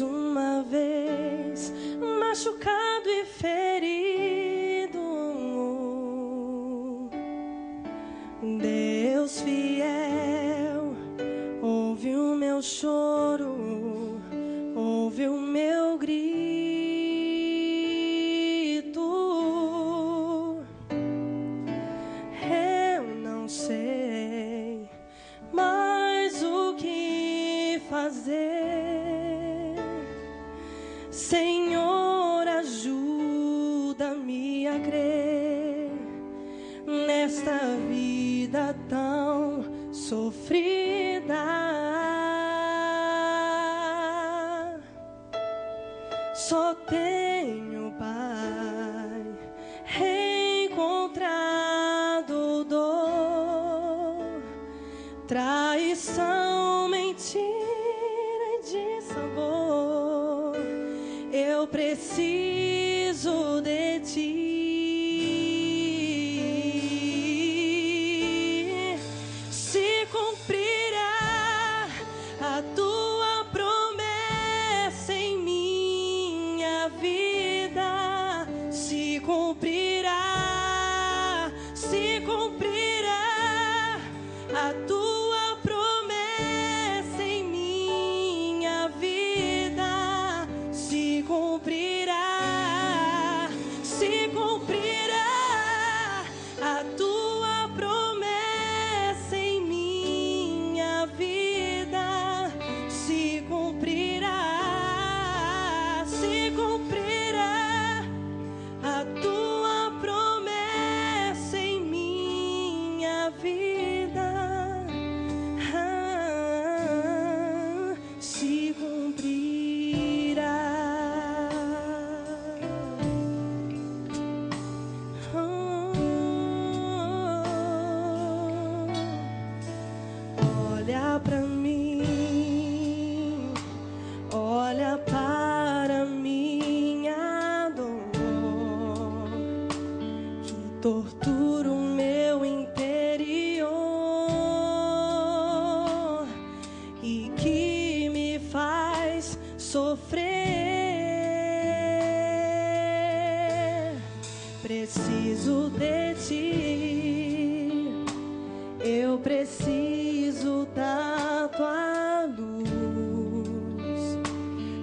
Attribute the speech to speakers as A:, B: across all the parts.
A: uma vez machucado e ferido. Deus fiel, ouve o meu choro, ouve o meu grito. Eu não sei mais o que fazer. Senhor, ajuda-me a crer nesta vida tão sofrida. Só tenho, Pai, encontrado dor, traição, mentira e dissabor. Eu preciso de Ti. Se cumprirá a Tua promessa em minha vida. Se cumprirá a Tua promessa em minha vida. Se cumprirá a Tua promessa em minha vida. Se cumprirá a Tua promessa em minha vida. Se cumprirá. Olha pra mim, olha para minha dor, que tortura o meu interior e que me faz sofrer. Preciso de Ti, eu preciso da Tua luz.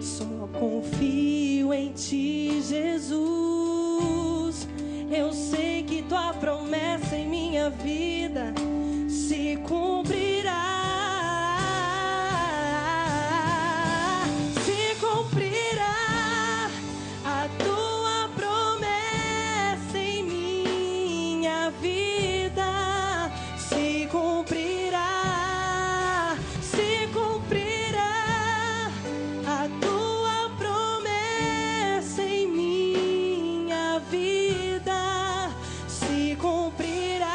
A: Só confio em Ti, Jesus. Eu sei que Tua promessa em minha vida se cumprirá. Se cumprirá a Tua promessa em minha vida. Se cumprirá a Tua promessa em minha vida. Se cumprirá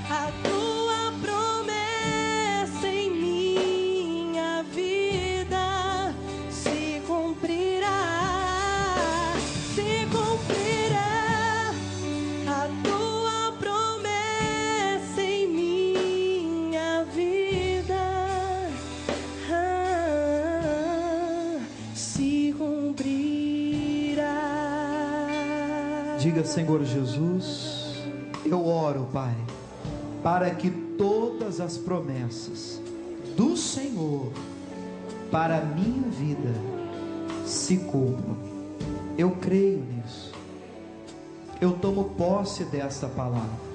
A: a Tua promessa em minha vida. Se cumprirá a Tua promessa em minha vida. Se cumprirá.
B: Diga: Senhor Jesus, eu oro, Pai, para que todas as promessas do Senhor para a minha vida se cumpram. Eu creio nisso. Eu tomo posse desta palavra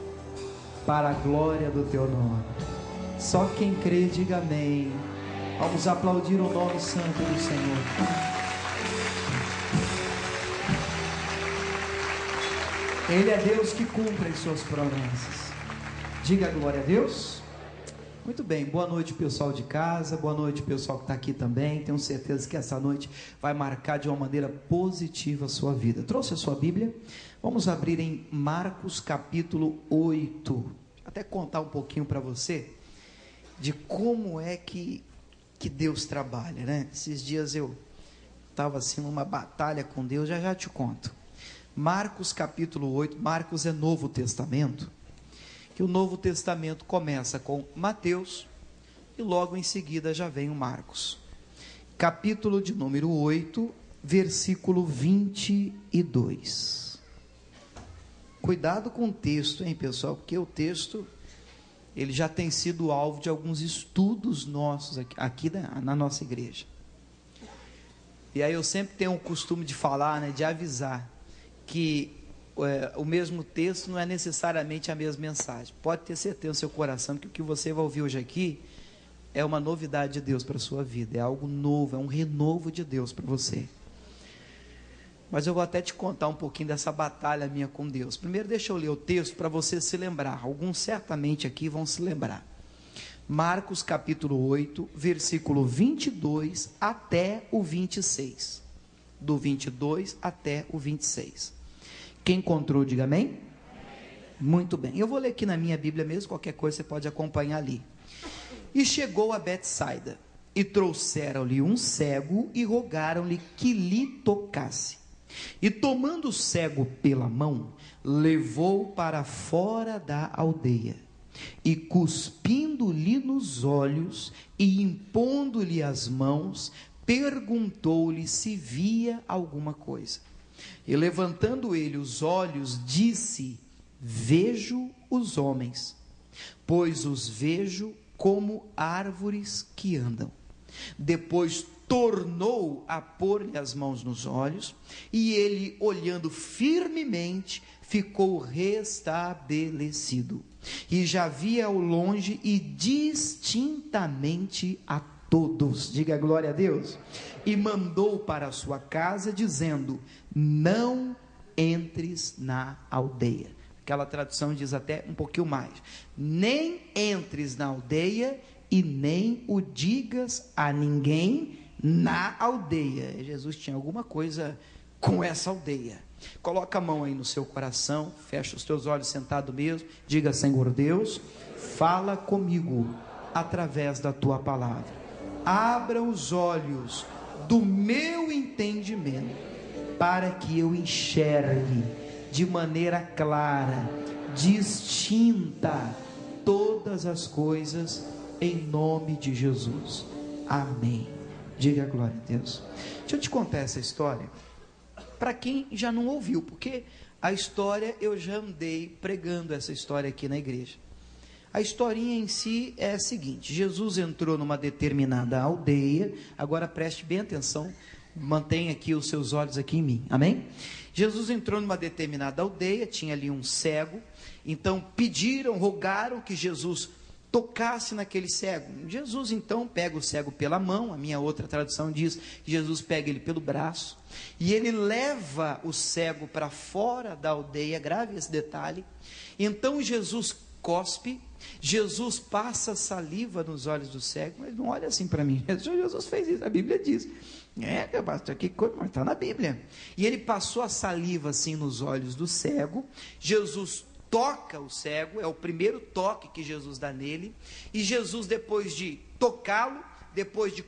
B: para a glória do Teu nome. Só quem crê, diga amém. Vamos aplaudir o nome santo do Senhor. Ele é Deus que cumpre as suas promessas. Diga glória a Deus. Muito bem, boa noite pessoal de casa, boa noite pessoal que está aqui também. Tenho certeza que essa noite vai marcar de uma maneira positiva a sua vida. Trouxe a sua Bíblia? Vamos abrir em Marcos capítulo 8. Até contar um pouquinho para você de como é que Deus trabalha, né? Esses dias eu estava assim numa batalha com Deus, já te conto. Marcos capítulo 8, Marcos é Novo Testamento, que o Novo Testamento começa com Mateus, e logo em seguida já vem o Marcos. Capítulo de número 8, versículo 22. Cuidado com o texto, hein, pessoal, porque o texto, ele já tem sido alvo de alguns estudos nossos aqui na nossa igreja. E aí eu sempre tenho o costume de falar, né, de avisar, que o mesmo texto não é necessariamente a mesma mensagem. Pode ter certeza no seu coração que o que você vai ouvir hoje aqui é uma novidade de Deus para a sua vida, é algo novo, é um renovo de Deus para você. Mas eu vou até te contar um pouquinho dessa batalha minha com Deus. Primeiro deixa eu ler o texto para você se lembrar, alguns certamente aqui vão se lembrar. Marcos capítulo 8, versículo 22 até o 26. Do 22 até o 26. Quem encontrou, diga amém? Muito bem, eu vou ler aqui na minha Bíblia mesmo, qualquer coisa você pode acompanhar ali. E chegou a Betsaida, e trouxeram-lhe um cego, e rogaram-lhe que lhe tocasse. E tomando o cego pela mão, levou para fora da aldeia, e cuspindo-lhe nos olhos, e impondo-lhe as mãos, perguntou-lhe se via alguma coisa. E levantando ele os olhos, disse: vejo os homens, pois os vejo como árvores que andam. Depois tornou a pôr-lhe as mãos nos olhos, e ele, olhando firmemente, ficou restabelecido, e já via ao longe e distintamente a todos. Diga glória a Deus. E mandou para a sua casa, dizendo: não entres na aldeia. Aquela tradução diz até um pouquinho mais: nem entres na aldeia e nem o digas a ninguém na aldeia. Jesus tinha alguma coisa com essa aldeia. Coloca a mão aí no seu coração, fecha os teus olhos sentado mesmo, diga: Senhor Deus, fala comigo através da tua palavra. Abra os olhos do meu entendimento, para que eu enxergue de maneira clara, distinta, todas as coisas, em nome de Jesus. Amém. Diga glória a Deus. Deixa eu te contar essa história, para quem já não ouviu, porque a história, eu já andei pregando essa história aqui na igreja. A historinha em si é a seguinte: Jesus entrou numa determinada aldeia. Agora preste bem atenção, mantenha aqui os seus olhos aqui em mim, amém? Jesus entrou numa determinada aldeia, tinha ali um cego. Então pediram, rogaram que Jesus tocasse naquele cego. Jesus então pega o cego pela mão, a minha outra tradução diz que Jesus pega ele pelo braço, e ele leva o cego para fora da aldeia. Grave esse detalhe. Então Jesus cospe, Jesus passa saliva nos olhos do cego. Mas não olha assim para mim, Jesus fez isso, a Bíblia diz. Pastor, que coisa, mas está na Bíblia. E ele passou a saliva assim nos olhos do cego. Jesus toca o cego, é o primeiro toque que Jesus dá nele. E Jesus, depois de tocá-lo, depois de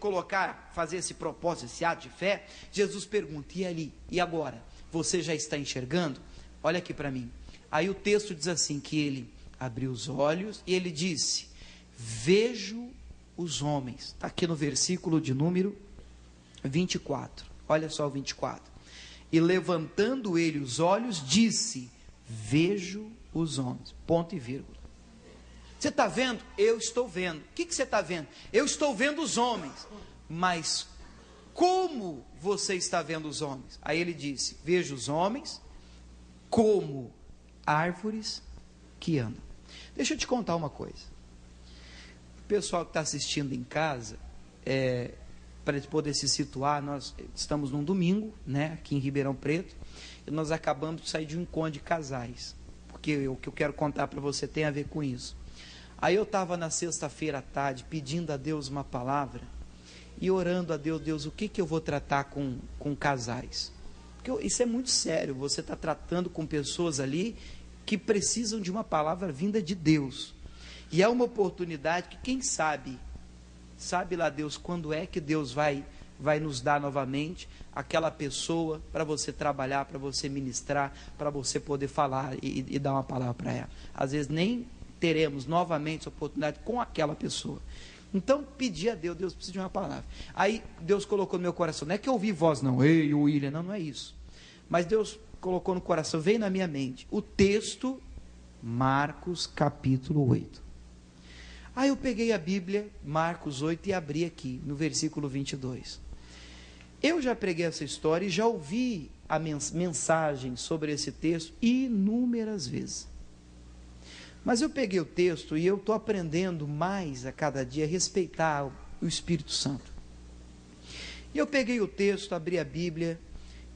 B: fazer esse propósito, esse ato de fé, Jesus pergunta: e ali? E agora? Você já está enxergando? Olha aqui para mim. Aí o texto diz assim, que ele abriu os olhos e ele disse: vejo os homens. Está aqui no versículo de número 24. Olha só o 24. E levantando ele os olhos, disse: vejo os homens. Ponto e vírgula. Você está vendo? Eu estou vendo. O que você está vendo? Eu estou vendo os homens. Mas como você está vendo os homens? Aí ele disse: vejo os homens como árvores que andam. Deixa eu te contar uma coisa. O pessoal que está assistindo em casa, para poder se situar, nós estamos num domingo, né, aqui em Ribeirão Preto, e nós acabamos de sair de um encontro de casais, porque o que eu quero contar para você tem a ver com isso. Aí eu estava na sexta-feira à tarde pedindo a Deus uma palavra e orando a Deus, o que eu vou tratar com casais? Porque isso é muito sério, você está tratando com pessoas ali que precisam de uma palavra vinda de Deus, e é uma oportunidade que, quem sabe lá Deus, quando é que Deus vai nos dar novamente aquela pessoa para você trabalhar, para você ministrar, para você poder falar e dar uma palavra para ela. Às vezes nem teremos novamente essa oportunidade com aquela pessoa. Então, pedi a Deus, Deus precisa de uma palavra. Aí, Deus colocou no meu coração, não é que eu ouvi voz não, ei, William, não, não é isso. Mas Deus colocou no coração, veio na minha mente, o texto, Marcos capítulo 8. Aí eu peguei a Bíblia, Marcos 8, e abri aqui, no versículo 22. Eu já preguei essa história e já ouvi a mensagem sobre esse texto inúmeras vezes. Mas eu peguei o texto e eu estou aprendendo mais a cada dia a respeitar o Espírito Santo. E eu peguei o texto, abri a Bíblia,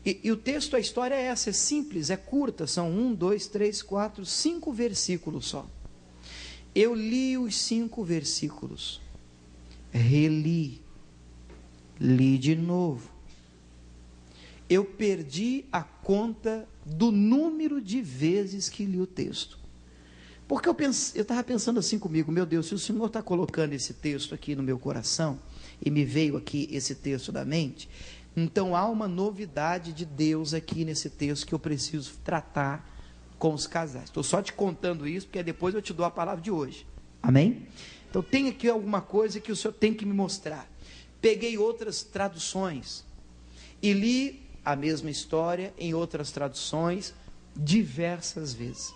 B: e o texto, a história é essa, é simples, é curta, são 1, 2, 3, 4, 5 versículos só. Eu li os 5 versículos, reli, li de novo. Eu perdi a conta do número de vezes que li o texto. Porque eu estava pensando assim comigo, meu Deus, se o Senhor está colocando esse texto aqui no meu coração, e me veio aqui esse texto da mente, então há uma novidade de Deus aqui nesse texto que eu preciso tratar com os casais. Estou só te contando isso, porque depois eu te dou a palavra de hoje. Amém? Então tem aqui alguma coisa que o Senhor tem que me mostrar. Peguei outras traduções e li a mesma história em outras traduções diversas vezes.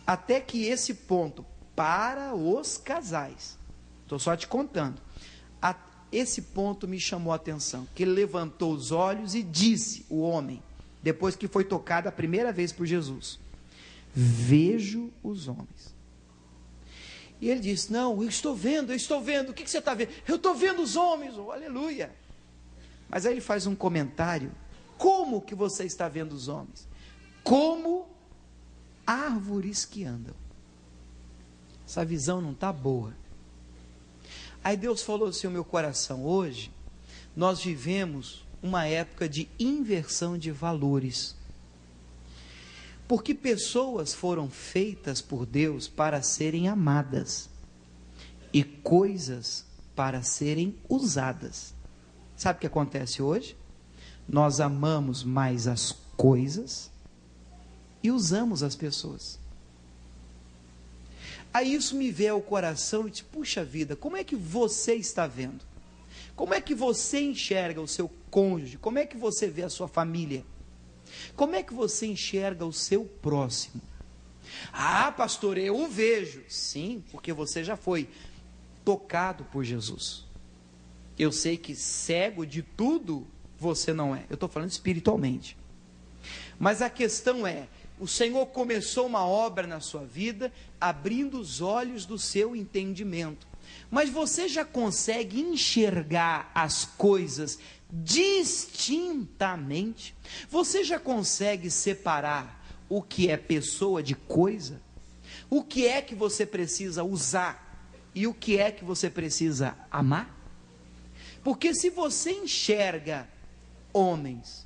B: Até que esse ponto, para os casais, estou só te contando, esse ponto me chamou a atenção, que ele levantou os olhos e disse, o homem, depois que foi tocado a primeira vez por Jesus, vejo os homens. E ele disse, não, eu estou vendo, o que você está vendo? Eu estou vendo os homens, oh, aleluia. Mas aí ele faz um comentário, como que você está vendo os homens? Como árvores que andam. Essa visão não está boa. Aí Deus falou assim ao meu coração, hoje nós vivemos uma época de inversão de valores, porque pessoas foram feitas por Deus para serem amadas, e coisas para serem usadas. Sabe o que acontece hoje? Nós amamos mais as coisas e usamos as pessoas. Aí isso me veio ao coração e disse, puxa vida, como é que você está vendo? Como é que você enxerga o seu cônjuge? Como é que você vê a sua família? Como é que você enxerga o seu próximo? Ah, pastor, eu o vejo. Sim, porque você já foi tocado por Jesus. Eu sei que cego de tudo você não é. Eu estou falando espiritualmente. Mas a questão é, o Senhor começou uma obra na sua vida, abrindo os olhos do seu entendimento. Mas você já consegue enxergar as coisas distintamente? Você já consegue separar o que é pessoa de coisa? O que é que você precisa usar e o que é que você precisa amar? Porque se você enxerga homens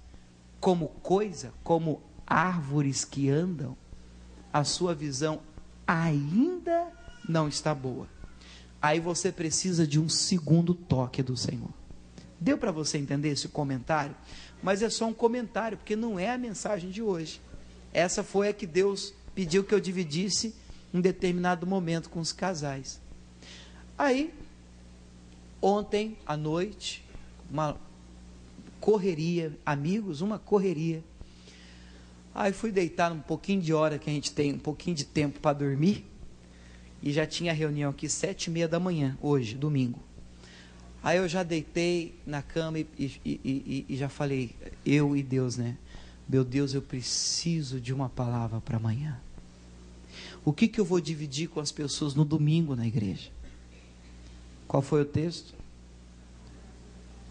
B: como coisa, como árvores que andam, a sua visão ainda não está boa. Aí você precisa de um segundo toque do Senhor. Deu para você entender esse comentário? Mas é só um comentário, porque não é a mensagem de hoje. Essa foi a que Deus pediu que eu dividisse em determinado momento com os casais. Aí, ontem à noite, uma correria, amigos, uma correria. Aí fui deitar um pouquinho de hora que a gente tem, um pouquinho de tempo para dormir, e já tinha reunião aqui 7h30 da manhã, hoje, domingo. Aí eu já deitei na cama e já falei, eu e Deus, né? Meu Deus, eu preciso de uma palavra para amanhã. O que eu vou dividir com as pessoas no domingo na igreja? Qual foi o texto?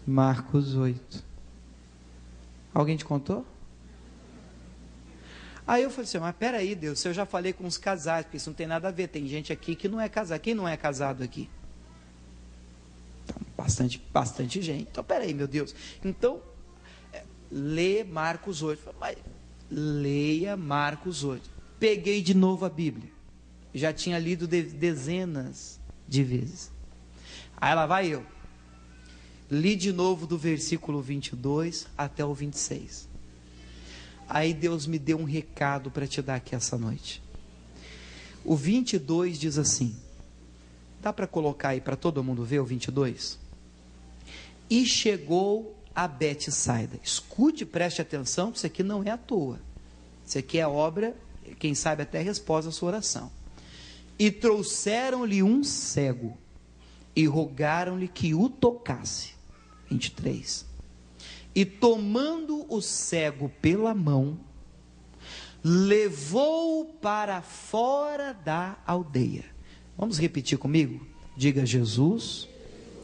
B: Marcos 8. Alguém te contou? Aí eu falei assim, mas peraí, Deus, se eu já falei com os casais, porque isso não tem nada a ver, tem gente aqui que não é casado. Quem não é casado aqui? Então, bastante gente. Então, peraí, meu Deus. Então, lê Marcos 8. Mas, leia Marcos 8. Peguei de novo a Bíblia. Já tinha lido dezenas de vezes. Aí lá vai eu. Li de novo do versículo 22 até o 26. Aí Deus me deu um recado para te dar aqui essa noite. O 22 diz assim: Dá para colocar aí para todo mundo ver o 22? E chegou a Betsaida. Escute e preste atenção, que isso aqui não é à toa. Isso aqui é obra, quem sabe até resposta à sua oração. E trouxeram-lhe um cego, e rogaram-lhe que o tocasse. 23. E tomando o cego pela mão, levou-o para fora da aldeia. Vamos repetir comigo? Diga: Jesus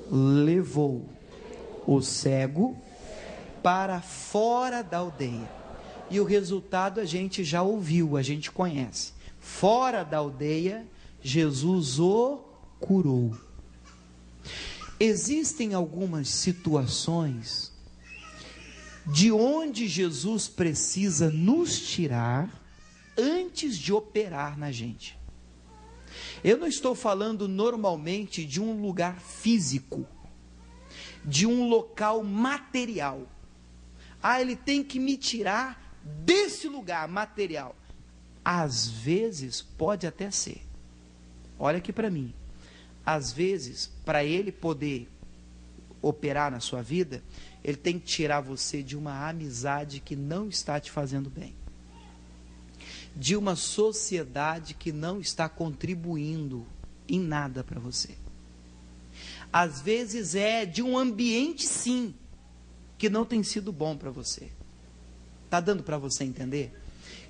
B: levou o cego para fora da aldeia. E o resultado a gente já ouviu, a gente conhece. Fora da aldeia, Jesus o curou. Existem algumas situações de onde Jesus precisa nos tirar antes de operar na gente. Eu não estou falando normalmente de um lugar físico, de um local material. Ele tem que me tirar desse lugar material. Às vezes pode até ser. Olha aqui para mim. Às vezes, para ele poder operar na sua vida, ele tem que tirar você de uma amizade que não está te fazendo bem, de uma sociedade que não está contribuindo em nada para você. Às vezes é de um ambiente, sim, que não tem sido bom para você. Está dando para você entender?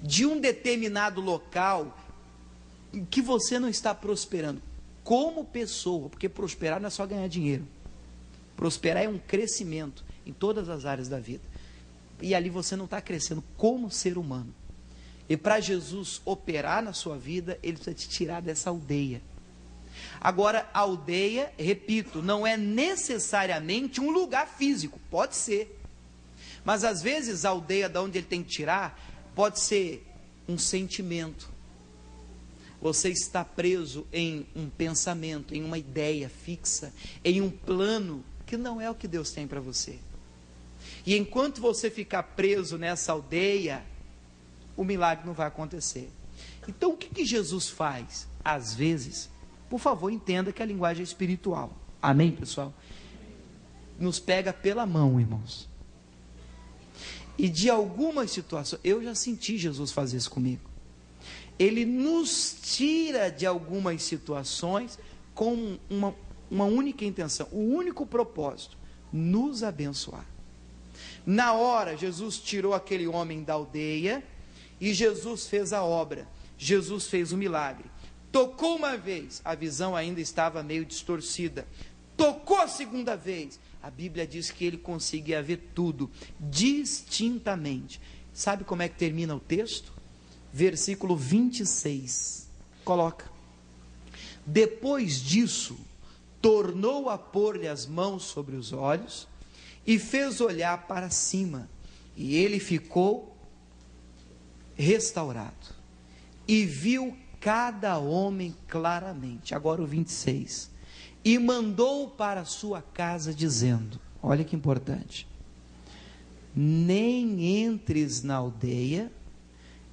B: De um determinado local que você não está prosperando como pessoa, porque prosperar não é só ganhar dinheiro. Prosperar é um crescimento em todas as áreas da vida. E ali você não está crescendo como ser humano. E para Jesus operar na sua vida, ele precisa te tirar dessa aldeia. Agora, a aldeia, repito, não é necessariamente um lugar físico, pode ser. Mas às vezes a aldeia de onde ele tem que tirar, pode ser um sentimento. Você está preso em um pensamento, em uma ideia fixa, em um plano que não é o que Deus tem para você. E enquanto você ficar preso nessa aldeia, o milagre não vai acontecer. Então o que Jesus faz? Às vezes, por favor, entenda que a linguagem é espiritual. Amém, pessoal? Nos pega pela mão, irmãos. E de algumas situações, eu já senti Jesus fazer isso comigo. Ele nos tira de algumas situações com uma única intenção, o único propósito: nos abençoar. Na hora, Jesus tirou aquele homem da aldeia e Jesus fez a obra. Jesus fez o milagre. Tocou uma vez, a visão ainda estava meio distorcida. Tocou a segunda vez, a Bíblia diz que ele conseguia ver tudo distintamente. Sabe como é que termina o texto? Versículo 26, coloca: depois disso, tornou a pôr-lhe as mãos sobre os olhos, e fez olhar para cima, e ele ficou restaurado, e viu cada homem claramente. Agora o 26, e mandou para sua casa, dizendo, olha que importante: nem entres na aldeia,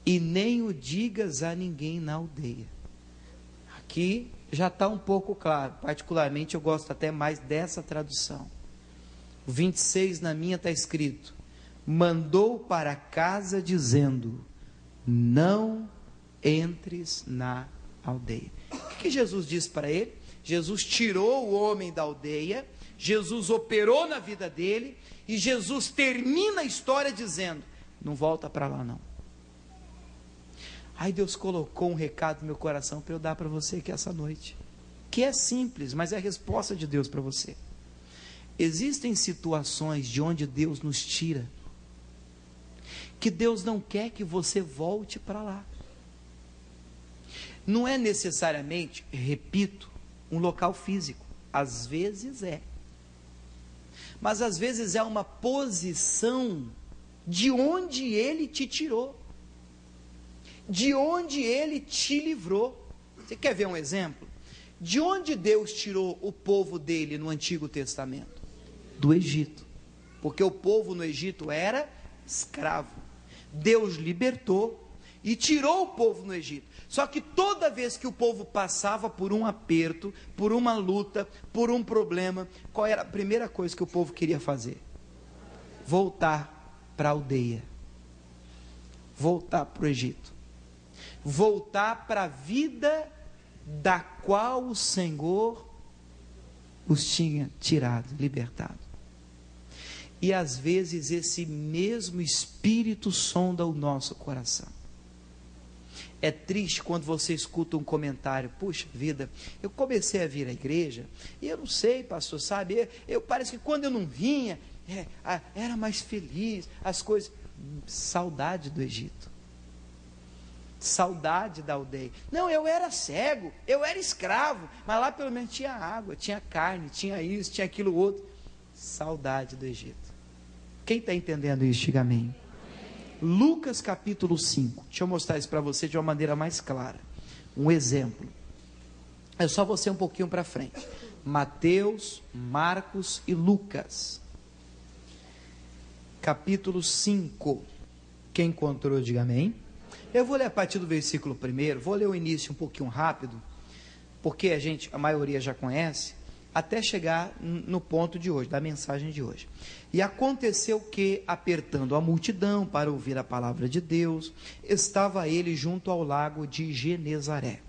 B: e nem o digas a ninguém na aldeia. Aqui já está um pouco claro, particularmente eu gosto até mais dessa tradução. O 26 na minha está escrito: mandou para casa dizendo, não entres na aldeia. O que Jesus disse para ele? Jesus tirou o homem da aldeia, Jesus operou na vida dele, e Jesus termina a história dizendo, não volta para lá não. Aí Deus colocou um recado no meu coração para eu dar para você aqui essa noite, que é simples, mas é a resposta de Deus para você. Existem situações de onde Deus nos tira, que Deus não quer que você volte para lá. Não é necessariamente, repito, um local físico. Às vezes é. Mas às vezes é uma posição de onde Ele te tirou, de onde Ele te livrou. Você quer ver um exemplo? De onde Deus tirou o povo dele no Antigo Testamento? Do Egito. Porque o povo no Egito era escravo. Deus libertou, e tirou o povo no Egito. Só que toda vez que o povo passava por um aperto, por uma luta, por um problema, qual era a primeira coisa que o povo queria fazer? Voltar para a aldeia, voltar para o Egito, voltar para a vida da qual o Senhor os tinha tirado, libertado. E às vezes esse mesmo Espírito sonda o nosso coração. É triste quando você escuta um comentário: puxa vida, eu comecei a vir à igreja, e eu não sei, pastor, sabe, eu parece que quando eu não vinha, era mais feliz, as coisas, saudade do Egito, saudade da aldeia. Não, eu era cego, eu era escravo, mas lá pelo menos tinha água, tinha carne, tinha isso, tinha aquilo outro. Saudade do Egito. Quem está entendendo isso, diga amém. Lucas capítulo 5, deixa eu mostrar isso para você de uma maneira mais clara, um exemplo, é só você um pouquinho para frente, Mateus, Marcos e Lucas, capítulo 5, quem encontrou, diga amém. Eu vou ler a partir do versículo 1, vou ler o início um pouquinho rápido, porque a maioria já conhece, até chegar no ponto de hoje, da mensagem de hoje. E aconteceu que, apertando a multidão para ouvir a palavra de Deus, estava ele junto ao lago de Genezaré.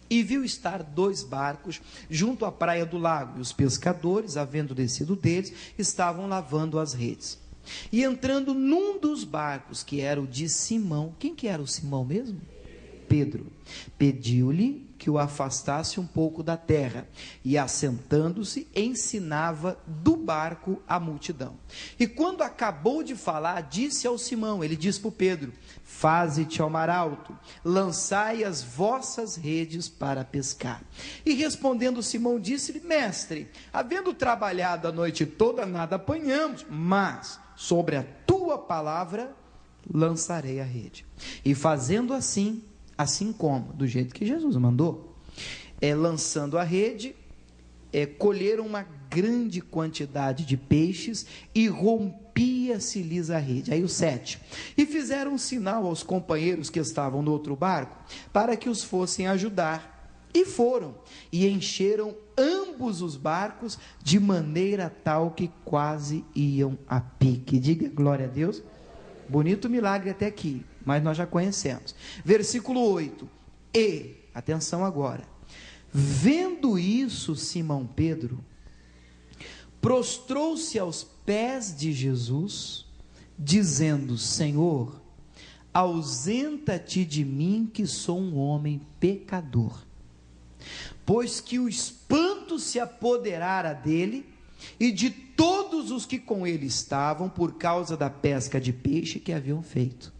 B: E viu estar 2 barcos junto à praia do lago, e os pescadores, havendo descido deles, estavam lavando as redes. E entrando num dos barcos, que era o de Simão, quem que era o Simão mesmo? Pedro. Pediu-lhe que o afastasse um pouco da terra, e assentando-se, ensinava do barco a multidão. E quando acabou de falar, disse ao Simão, ele disse para o Pedro: faze-te ao mar alto, lançai as vossas redes para pescar. E respondendo Simão, disse-lhe: mestre, havendo trabalhado a noite toda, nada apanhamos, mas sobre a tua palavra lançarei a rede. E fazendo assim como, do jeito que Jesus mandou, lançando a rede, colheram uma grande quantidade de peixes, e rompia-se-lhes a rede. Aí o 7, e fizeram um sinal aos companheiros que estavam no outro barco, para que os fossem ajudar, e foram, e encheram ambos os barcos, de maneira tal que quase iam a pique. Diga glória a Deus. Bonito milagre até aqui, mas nós já conhecemos. Versículo 8, e, atenção agora, vendo isso, Simão Pedro prostrou-se aos pés de Jesus, dizendo: Senhor, ausenta-te de mim, que sou um homem pecador. Pois que o espanto se apoderara dele e de todos os que com ele estavam, por causa da pesca de peixe que haviam feito.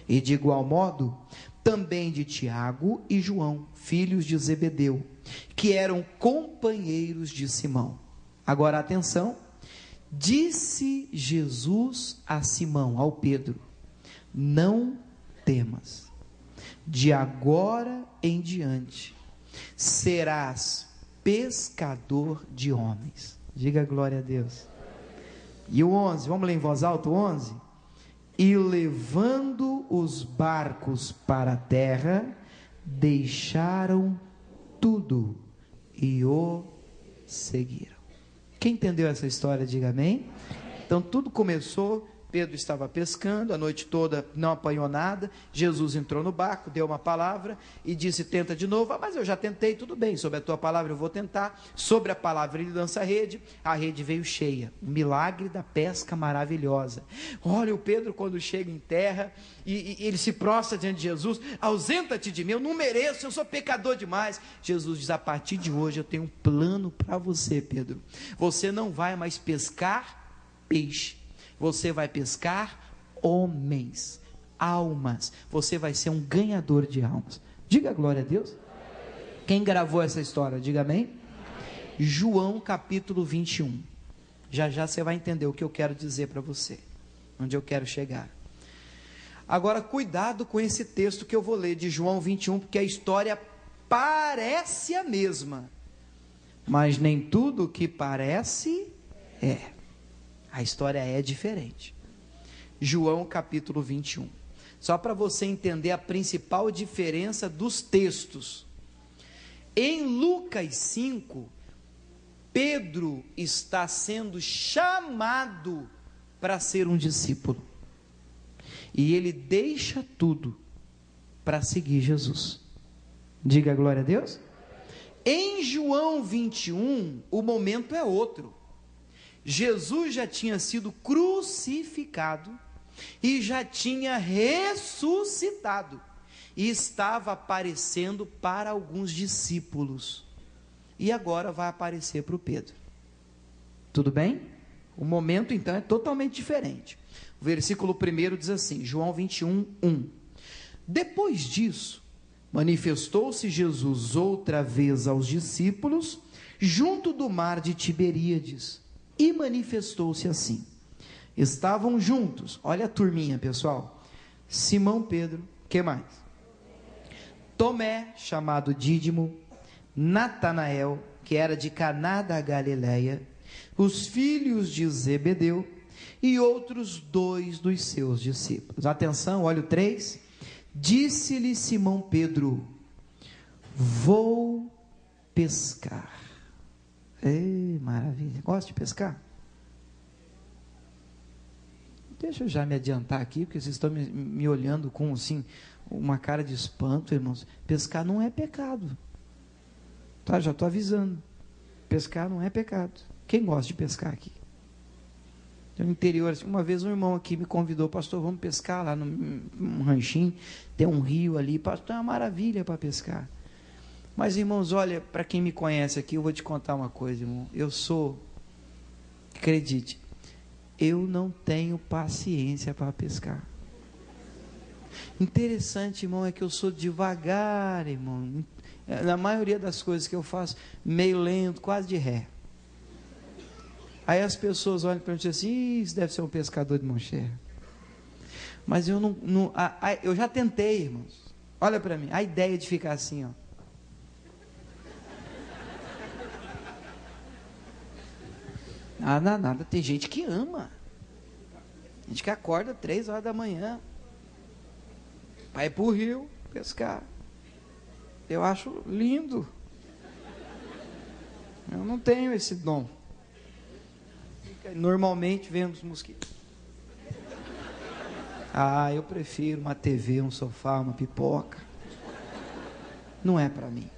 B: E de igual modo, também de Tiago e João, filhos de Zebedeu, que eram companheiros de Simão. Agora atenção, disse Jesus a Simão, ao Pedro: não temas, de agora em diante serás pescador de homens. Diga glória a Deus. E o 11, vamos ler em voz alta o 11? E levando os barcos para a terra, deixaram tudo e o seguiram. Quem entendeu essa história, diga amém. Então tudo começou, Pedro estava pescando, a noite toda não apanhou nada, Jesus entrou no barco, deu uma palavra e disse: tenta de novo. Mas eu já tentei, tudo bem, sobre a tua palavra eu vou tentar. Sobre a palavra ele lança a rede veio cheia, um milagre da pesca maravilhosa. Olha o Pedro quando chega em terra, e ele se prostra diante de Jesus: ausenta-te de mim, eu não mereço, eu sou pecador demais. Jesus diz: a partir de hoje eu tenho um plano para você, Pedro. Você não vai mais pescar peixe, você vai pescar homens, almas. Você vai ser um ganhador de almas. Diga glória a Deus. Quem gravou essa história, diga amém. João capítulo 21. Já já você vai entender o que eu quero dizer para você, onde eu quero chegar. Agora cuidado com esse texto que eu vou ler de João 21, porque a história parece a mesma, mas nem tudo que parece é. A história é diferente. João capítulo 21. só para você entender a principal diferença dos textos. Em Lucas 5, Pedro está sendo chamado para ser um discípulo. E ele deixa tudo para seguir Jesus. Diga glória a Deus. Em João 21, o momento é outro. Jesus já tinha sido crucificado e já tinha ressuscitado. E estava aparecendo para alguns discípulos. E agora vai aparecer para o Pedro. Tudo bem? O momento então é totalmente diferente. O versículo 1 diz assim, João 21, 1. Depois disso, manifestou-se Jesus outra vez aos discípulos, junto do mar de Tiberíades, e manifestou-se assim. Estavam juntos, olha a turminha, pessoal. Simão Pedro, que mais? Tomé, chamado Dídimo, Natanael, que era de Caná da Galileia, os filhos de Zebedeu e outros 2 dos seus discípulos. Atenção, olha o 3. Disse-lhe Simão Pedro: vou pescar. Ei, maravilha. Gosta de pescar? Deixa eu já me adiantar aqui, porque vocês estão me olhando com assim, uma cara de espanto, irmãos. Pescar não é pecado. Tá, já estou avisando. Pescar não é pecado. Quem gosta de pescar aqui? No interior, uma vez um irmão aqui me convidou, pastor, vamos pescar lá num ranchinho, tem um rio ali, pastor, é uma maravilha para pescar. Mas, irmãos, olha, para quem me conhece aqui, eu vou te contar uma coisa, irmão. Eu sou, acredite, eu não tenho paciência para pescar. Interessante, irmão, é que eu sou devagar, irmão. Na maioria das coisas que eu faço, meio lento, quase de ré. Aí as pessoas olham para mim e dizem assim, isso deve ser um pescador de mão cheia. Mas eu eu já tentei, irmãos. Olha para mim, a ideia de ficar assim, ó. Nada, tem gente que ama. Gente que acorda 3 horas da manhã, vai para o rio pescar. Eu acho lindo. Eu não tenho esse dom. Normalmente vendo os mosquitos. Eu prefiro uma TV, um sofá, uma pipoca. Não é para mim.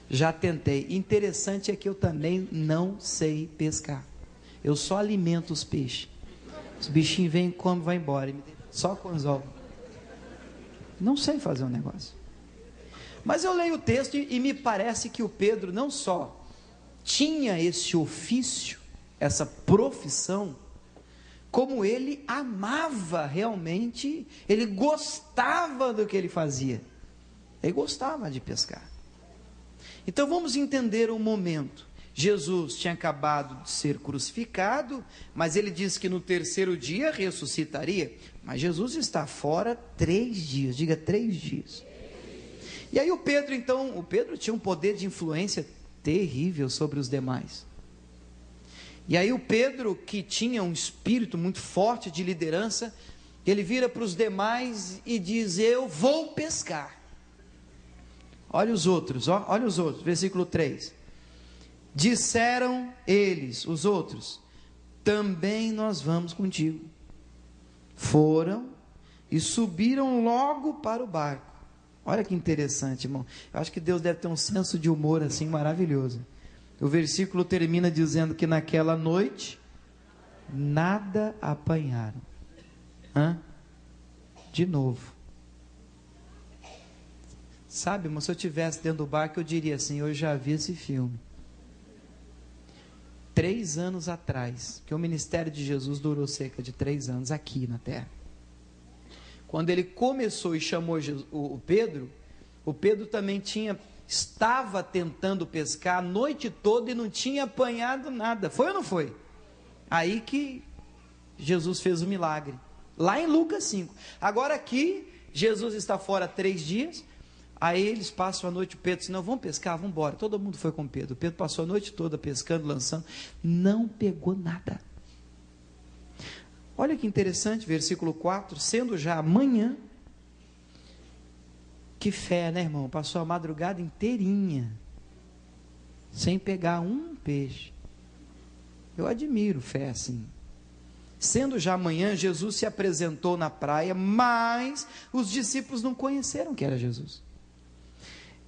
B: Já tentei. Interessante é que eu também não sei pescar. Eu só alimento os peixes. Os bichinhos vêm, comem, vão embora. Só com os ovos. Não sei fazer um negócio. Mas eu leio o texto e me parece que o Pedro não só tinha esse ofício, essa profissão, como ele amava realmente, ele gostava do que ele fazia. Ele gostava de pescar. Então vamos entender o momento. Jesus tinha acabado de ser crucificado, mas ele disse que no 3º dia ressuscitaria. Mas Jesus está fora 3 dias, diga 3 dias. E aí o Pedro tinha um poder de influência terrível sobre os demais. E aí o Pedro, que tinha um espírito muito forte de liderança, ele vira para os demais e diz, eu vou pescar. Olha os outros, versículo 3. Disseram eles, os outros, também nós vamos contigo. Foram e subiram logo para o barco. Olha que interessante, irmão. Eu acho que Deus deve ter um senso de humor assim maravilhoso. O versículo termina dizendo que naquela noite nada apanharam. De novo. Sabe, irmão, se eu estivesse dentro do barco, eu diria assim, eu já vi esse filme. 3 anos atrás, que o ministério de Jesus durou cerca de 3 anos aqui na terra. Quando ele começou e chamou o Pedro também estava tentando pescar a noite toda e não tinha apanhado nada. Foi ou não foi? Aí que Jesus fez o milagre. Lá em Lucas 5. Agora aqui, Jesus está fora 3 dias. Aí eles passam a noite, o Pedro disse, não, vamos pescar, vamos embora. Todo mundo foi com Pedro. Pedro passou a noite toda pescando, lançando. Não pegou nada. Olha que interessante, versículo 4, sendo já amanhã, que fé, né, irmão? Passou a madrugada inteirinha, sem pegar um peixe. Eu admiro fé assim. Sendo já amanhã, Jesus se apresentou na praia, mas os discípulos não conheceram que era Jesus.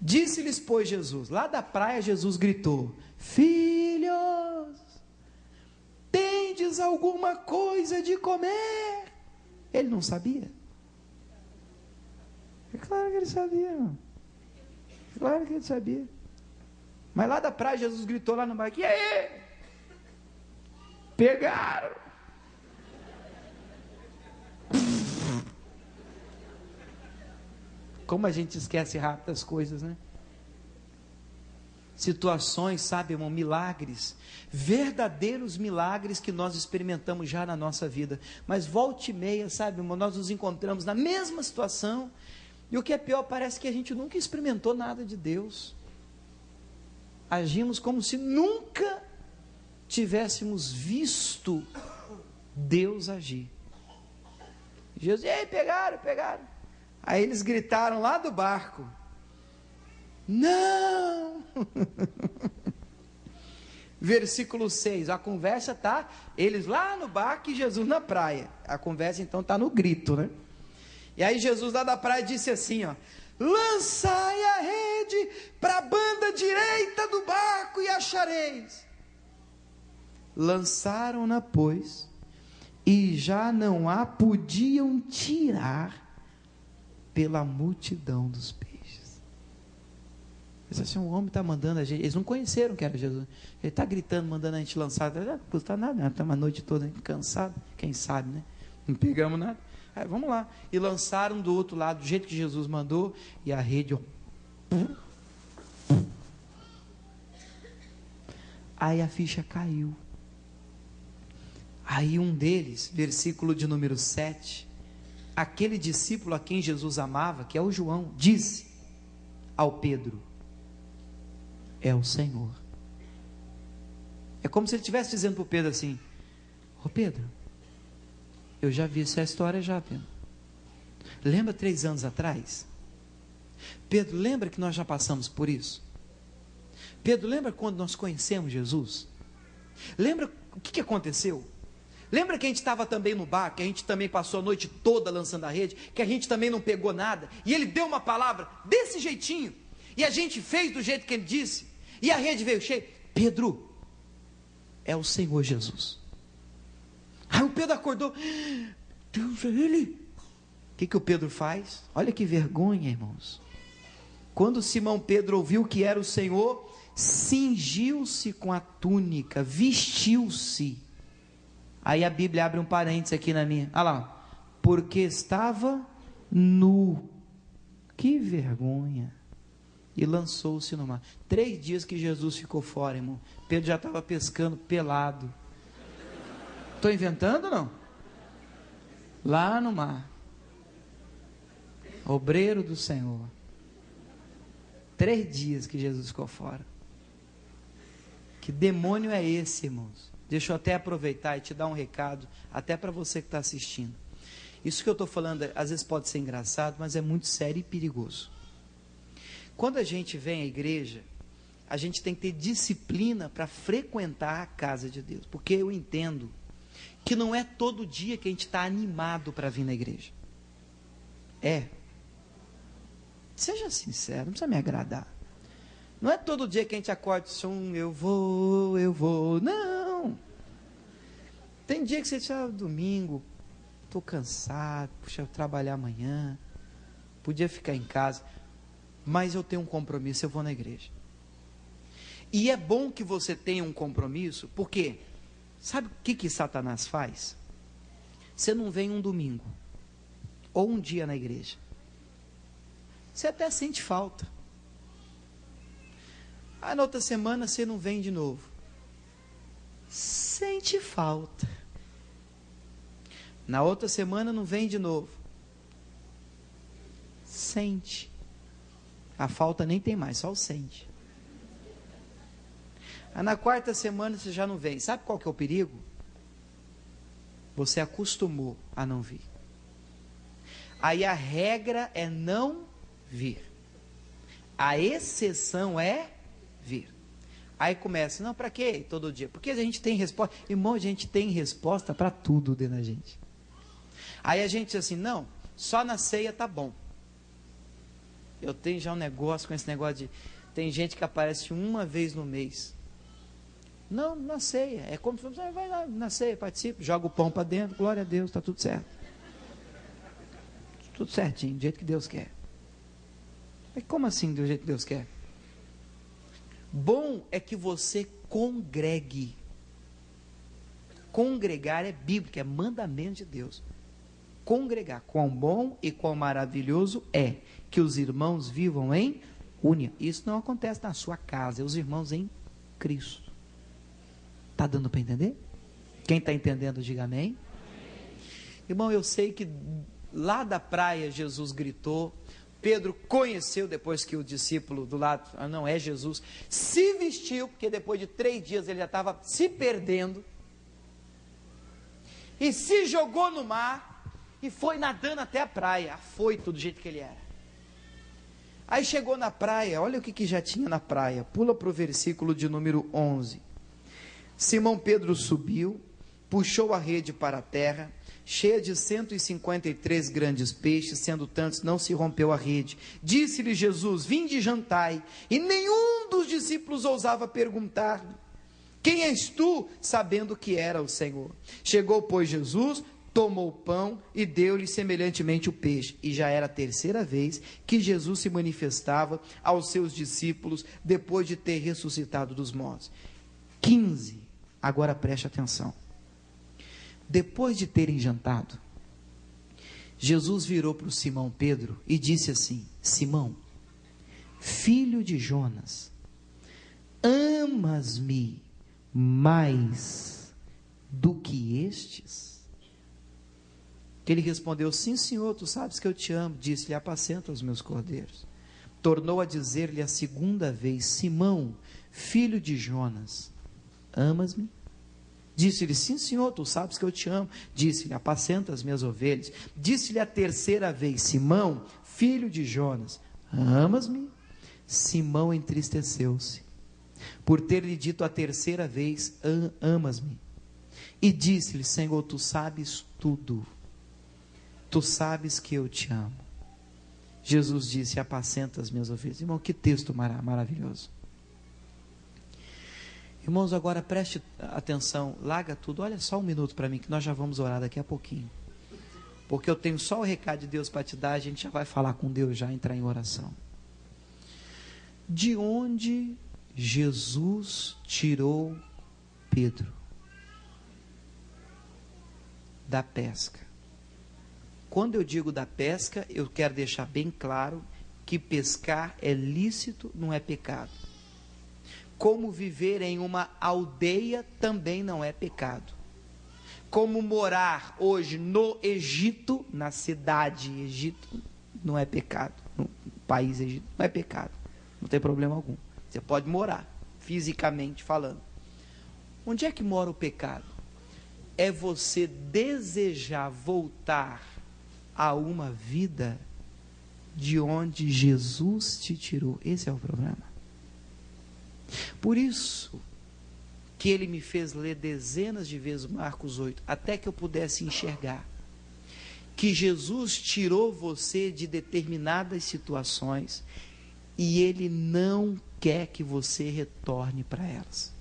B: Disse-lhes, pois, Jesus, lá da praia, Jesus gritou: filhos, tendes alguma coisa de comer? Ele não sabia? É claro que ele sabia, irmão. É claro que ele sabia. Mas lá da praia, Jesus gritou lá no barco: e aí? Pegaram. Como a gente esquece rápido as coisas, né? Situações, sabe, irmão, milagres, verdadeiros milagres que nós experimentamos já na nossa vida, mas volta e meia, sabe, irmão, nós nos encontramos na mesma situação, e o que é pior, parece que a gente nunca experimentou nada de Deus, agimos como se nunca tivéssemos visto Deus agir. Jesus, e aí, pegaram. Aí eles gritaram lá do barco: não! Versículo 6, a conversa está, eles lá no barco e Jesus na praia. A conversa então está no grito, né? E aí Jesus lá da praia disse assim, ó: lançai a rede para a banda direita do barco e achareis. Lançaram-na, pois, e já não a podiam tirar pela multidão dos peixes. Mas assim, um homem está mandando a gente, eles não conheceram que era Jesus, ele está gritando, mandando a gente lançar, não custa nada, estamos a noite toda cansados, quem sabe, né? Não pegamos nada. Aí, vamos lá, e lançaram do outro lado, do jeito que Jesus mandou, e a rede, ó, aí a ficha caiu. Aí um deles, versículo de número 7, aquele discípulo a quem Jesus amava, que é o João, disse ao Pedro: é o Senhor. É como se ele estivesse dizendo para o Pedro assim: ô Pedro, eu já vi essa história já, Pedro. Lembra 3 anos atrás? Pedro, lembra que nós já passamos por isso? Pedro, lembra quando nós conhecemos Jesus? Lembra o que aconteceu? Lembra que a gente estava também no bar, que a gente também passou a noite toda lançando a rede, que a gente também não pegou nada, e ele deu uma palavra desse jeitinho, e a gente fez do jeito que ele disse, e a rede veio cheia? Pedro, é o Senhor Jesus. Aí o Pedro acordou: Deus, é ele? O que o Pedro faz? Olha que vergonha, irmãos. Quando Simão Pedro ouviu que era o Senhor, cingiu-se com a túnica, vestiu-se. Aí a Bíblia abre um parênteses aqui na minha, olha lá, porque estava nu. Que vergonha. E lançou-se no mar. 3 dias que Jesus ficou fora, irmão. Pedro já estava pescando pelado. Estou inventando ou não? Lá no mar. Obreiro do Senhor. 3 dias que Jesus ficou fora. Que demônio é esse, irmãos? Deixa eu até aproveitar e te dar um recado, até para você que está assistindo. Isso que eu estou falando, às vezes pode ser engraçado, mas é muito sério e perigoso. Quando a gente vem à igreja, a gente tem que ter disciplina para frequentar a casa de Deus, porque eu entendo que não é todo dia que a gente está animado para vir na igreja. Seja sincero, não precisa me agradar. Não é todo dia que a gente acorda e diz: eu vou, não. Tem dia que você diz: domingo, estou cansado, puxa, eu trabalhar amanhã, podia ficar em casa, mas eu tenho um compromisso, eu vou na igreja. E é bom que você tenha um compromisso, porque, sabe o que Satanás faz? Você não vem um domingo, ou um dia na igreja, você até sente falta. Aí na outra semana você não vem de novo, sente falta. Na outra semana não vem de novo, sente. A falta nem tem mais, só o sente. Aí na quarta semana você já não vem. Sabe qual que é o perigo? Você acostumou a não vir. Aí a regra é não vir. A exceção é vir. Aí começa, não, para quê todo dia? Porque a gente tem resposta. Irmão, a gente tem resposta para tudo dentro da gente. Aí a gente diz assim, não, só na ceia tá bom. Eu tenho já um negócio com esse negócio de... Tem gente que aparece uma vez no mês. Não, na ceia. É como se você vai lá na ceia, participa, joga o pão para dentro, glória a Deus, está tudo certo. Tudo certinho, do jeito que Deus quer. Mas como assim, do jeito que Deus quer? Bom é que você congregue. Congregar é bíblico, é mandamento de Deus. Congregar, quão bom e quão maravilhoso é que os irmãos vivam em união. Isso não acontece na sua casa, é os irmãos em Cristo. Está dando para entender? Quem está entendendo, diga amém. Irmão, eu sei que lá da praia Jesus gritou, Pedro conheceu depois que o discípulo do lado, não é Jesus, se vestiu, porque depois de 3 dias ele já estava se perdendo, e se jogou no mar, e foi nadando até a praia, afoito do jeito que ele era. Aí chegou na praia, olha o que já tinha na praia, pula para o versículo de número 11. Simão Pedro subiu, puxou a rede para a terra, cheia de 153 grandes peixes, sendo tantos, não se rompeu a rede. Disse-lhe Jesus, vinde e jantai. E nenhum dos discípulos ousava perguntar-lhe, quem és tu? Sabendo que era o Senhor. Chegou, pois, Jesus, tomou o pão e deu-lhe semelhantemente o peixe. E já era a 3ª vez que Jesus se manifestava aos seus discípulos, depois de ter ressuscitado dos mortos. 15, agora preste atenção. Depois de terem jantado, Jesus virou para o Simão Pedro e disse assim, Simão, filho de Jonas, amas-me mais do que estes? Ele respondeu, sim, Senhor, tu sabes que eu te amo. Disse-lhe, apacenta os meus cordeiros. Tornou a dizer-lhe a 2ª vez, Simão, filho de Jonas, amas-me? Disse-lhe, sim, Senhor, tu sabes que eu te amo. Disse-lhe, apacenta as minhas ovelhas. Disse-lhe a 3ª vez, Simão, filho de Jonas, amas-me? Simão entristeceu-se, por ter lhe dito a 3ª vez, amas-me? E disse-lhe, Senhor, tu sabes tudo. Tu sabes que eu te amo. Jesus disse, apacenta as minhas ovelhas. Irmão, que texto maravilhoso. Irmãos, agora preste atenção, larga tudo, olha só 1 minuto para mim, que nós já vamos orar daqui a pouquinho. Porque eu tenho só o recado de Deus para te dar, a gente já vai falar com Deus, já entrar em oração. De onde Jesus tirou Pedro? Da pesca. Quando eu digo da pesca, eu quero deixar bem claro que pescar é lícito, não é pecado. Como viver em uma aldeia também não é pecado. Como morar hoje no Egito, na cidade Egito, não é pecado. No país Egito, não é pecado. Não tem problema algum. Você pode morar, fisicamente falando. Onde é que mora o pecado? É você desejar voltar a uma vida de onde Jesus te tirou. Esse é o problema. Por isso que ele me fez ler dezenas de vezes Marcos 8, até que eu pudesse enxergar que Jesus tirou você de determinadas situações e ele não quer que você retorne para elas.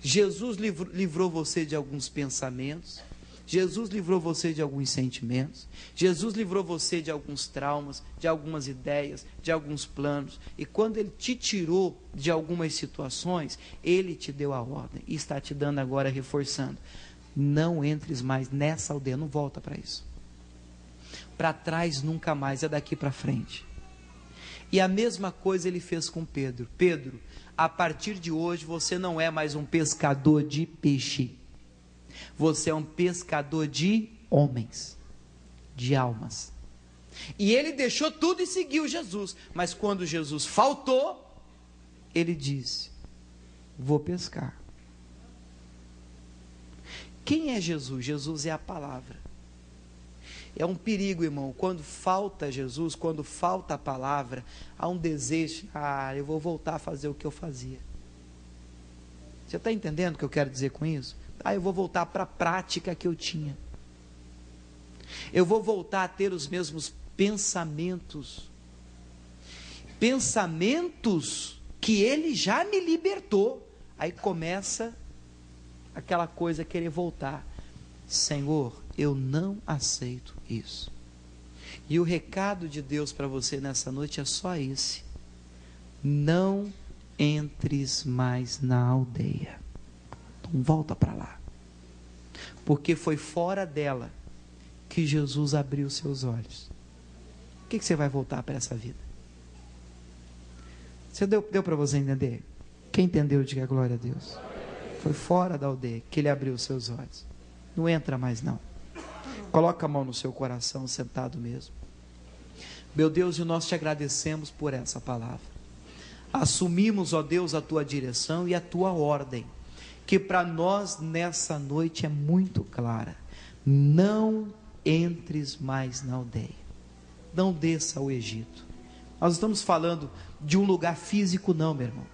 B: Jesus livrou você de alguns pensamentos, Jesus livrou você de alguns sentimentos, Jesus livrou você de alguns traumas, de algumas ideias, de alguns planos, e quando ele te tirou de algumas situações, ele te deu a ordem, e está te dando agora, reforçando, não entres mais nessa aldeia, não volta para isso, para trás nunca mais, é daqui para frente. E a mesma coisa ele fez com Pedro. Pedro, a partir de hoje você não é mais um pescador de peixe, você é um pescador de homens, de almas. E ele deixou tudo e seguiu Jesus. Mas quando Jesus faltou, ele disse, vou pescar. Quem é Jesus? Jesus é a palavra. É um perigo, irmão, quando falta Jesus, quando falta a palavra, há um desejo, eu vou voltar a fazer o que eu fazia. Você está entendendo o que eu quero dizer com isso? Eu vou voltar para a prática que eu tinha. Eu vou voltar a ter os mesmos pensamentos. Pensamentos que ele já me libertou. Aí começa aquela coisa, querer voltar. Senhor, eu não aceito isso. E o recado de Deus para você nessa noite é só esse: não entres mais na aldeia. Então volta para lá, porque foi fora dela que Jesus abriu seus olhos. O que você vai voltar para essa vida? Você deu para você entender? Quem entendeu, diga glória a Deus. Foi fora da aldeia que ele abriu os seus olhos. Não entra mais não. Coloca a mão no seu coração, sentado mesmo. Meu Deus, e nós te agradecemos por essa palavra. Assumimos, ó Deus, a tua direção e a tua ordem, que para nós nessa noite é muito clara. Não entres mais na aldeia. Não desça ao Egito. Nós estamos falando de um lugar físico não, meu irmão.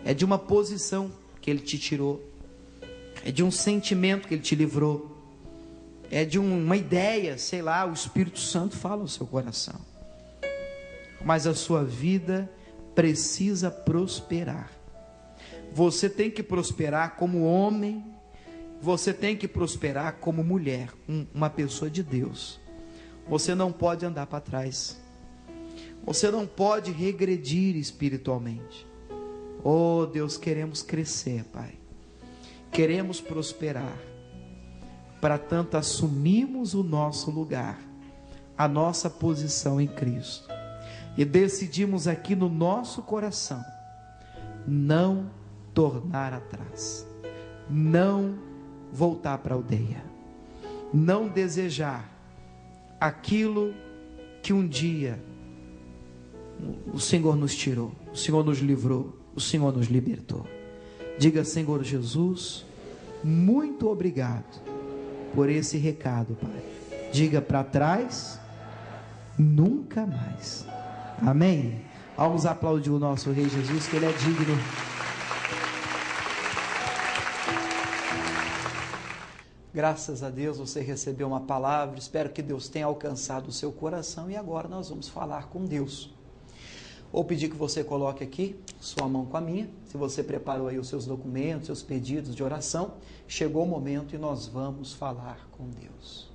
B: É de uma posição que ele te tirou. É de um sentimento que ele te livrou. É de uma ideia, sei lá, o Espírito Santo fala no seu coração. Mas a sua vida precisa prosperar. Você tem que prosperar como homem, você tem que prosperar como mulher, uma pessoa de Deus. Você não pode andar para trás. Você não pode regredir espiritualmente. Oh Deus, queremos crescer, Pai. Queremos prosperar. Para tanto assumimos o nosso lugar, a nossa posição em Cristo. E decidimos aqui no nosso coração não tornar atrás, não voltar para a aldeia, não desejar aquilo que um dia o Senhor nos tirou, o Senhor nos livrou, o Senhor nos libertou. Diga: Senhor Jesus, muito obrigado por esse recado, Pai. Diga: para trás nunca mais. Amém? Vamos aplaudir o nosso Rei Jesus, que Ele é digno. Graças a Deus você recebeu uma palavra. Espero que Deus tenha alcançado o seu coração. E agora nós vamos falar com Deus. Vou pedir que você coloque aqui sua mão com a minha. Se você preparou aí os seus documentos, seus pedidos de oração, chegou o momento e nós vamos falar com Deus.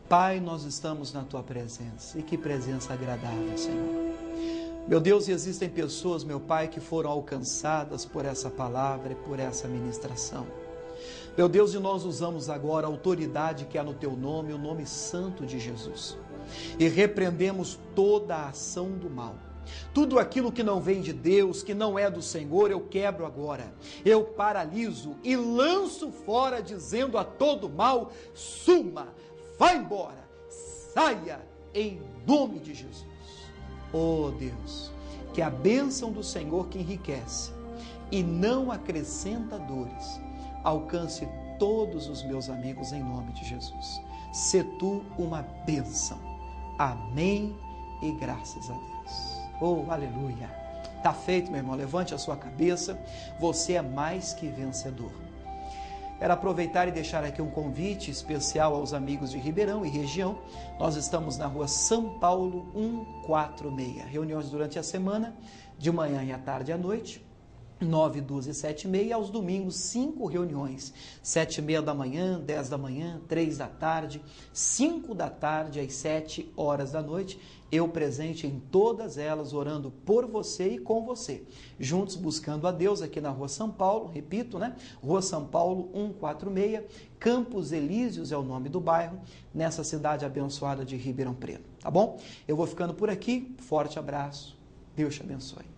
B: Pai, nós estamos na Tua presença, e que presença agradável, Senhor. Meu Deus, existem pessoas, meu Pai, que foram alcançadas por essa palavra e por essa ministração. Meu Deus, e nós usamos agora a autoridade que há no Teu nome, o nome santo de Jesus, e repreendemos toda a ação do mal. Tudo aquilo que não vem de Deus, que não é do Senhor, eu quebro agora, eu paraliso e lanço fora, dizendo a todo mal: suma, vá embora, saia, em nome de Jesus. Oh Deus, que a bênção do Senhor, que enriquece e não acrescenta dores, alcance todos os meus amigos em nome de Jesus. Sê tu uma bênção. Amém e graças a Deus. Oh, aleluia. Está feito, meu irmão. Levante a sua cabeça. Você é mais que vencedor. Quero aproveitar e deixar aqui um convite especial aos amigos de Ribeirão e região. Nós estamos na rua São Paulo 146. Reuniões durante a semana, de manhã e à tarde e à noite. 9, 12 e 7h30, aos domingos 5 reuniões, 7h30 da manhã, 10 da manhã, 3 da tarde, 5 da tarde às 7 horas da noite, eu presente em todas elas, orando por você e com você, juntos buscando a Deus aqui na Rua São Paulo, repito, né? Rua São Paulo 146, Campos Elíseos é o nome do bairro, nessa cidade abençoada de Ribeirão Preto, tá bom? Eu vou ficando por aqui, forte abraço, Deus te abençoe.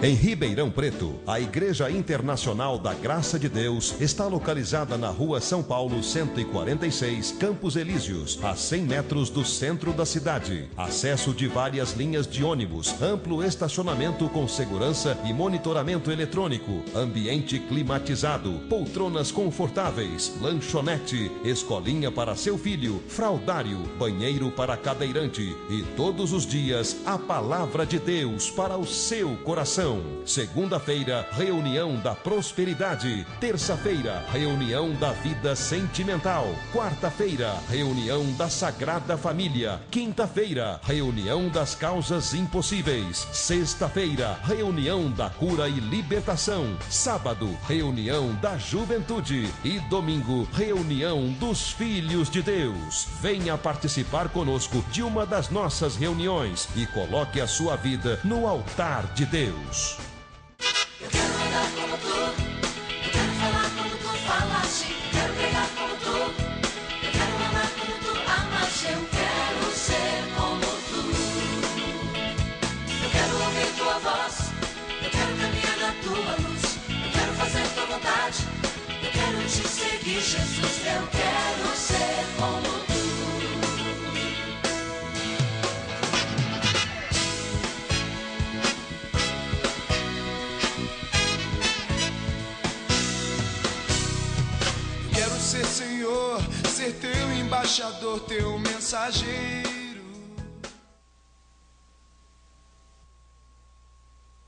C: Em Ribeirão Preto, a Igreja Internacional da Graça de Deus está localizada na Rua São Paulo 146, Campos Elíseos, a 100 metros do centro da cidade. Acesso de várias linhas de ônibus, amplo estacionamento com segurança e monitoramento eletrônico, ambiente climatizado, poltronas confortáveis, lanchonete, escolinha para seu filho, fraldário, banheiro para cadeirante e todos os dias a palavra de Deus para o seu coração. Segunda-feira, reunião da prosperidade. Terça-feira, reunião da vida sentimental. Quarta-feira, reunião da Sagrada Família. Quinta-feira, reunião das causas impossíveis. Sexta-feira, reunião da cura e libertação. Sábado, reunião da juventude. E domingo, reunião dos filhos de Deus. Venha participar conosco de uma das nossas reuniões e coloque a sua vida no altar de Deus.
D: Eu quero andar como tu, eu quero falar como tu falaste, eu quero pregar como tu, eu quero amar como tu amaste, eu quero ser como tu. Eu quero ouvir tua voz, eu quero caminhar na tua luz, eu quero fazer tua vontade, eu quero te seguir, Jesus, eu quero ser como tu.
E: Ser Senhor, ser teu embaixador, teu mensageiro.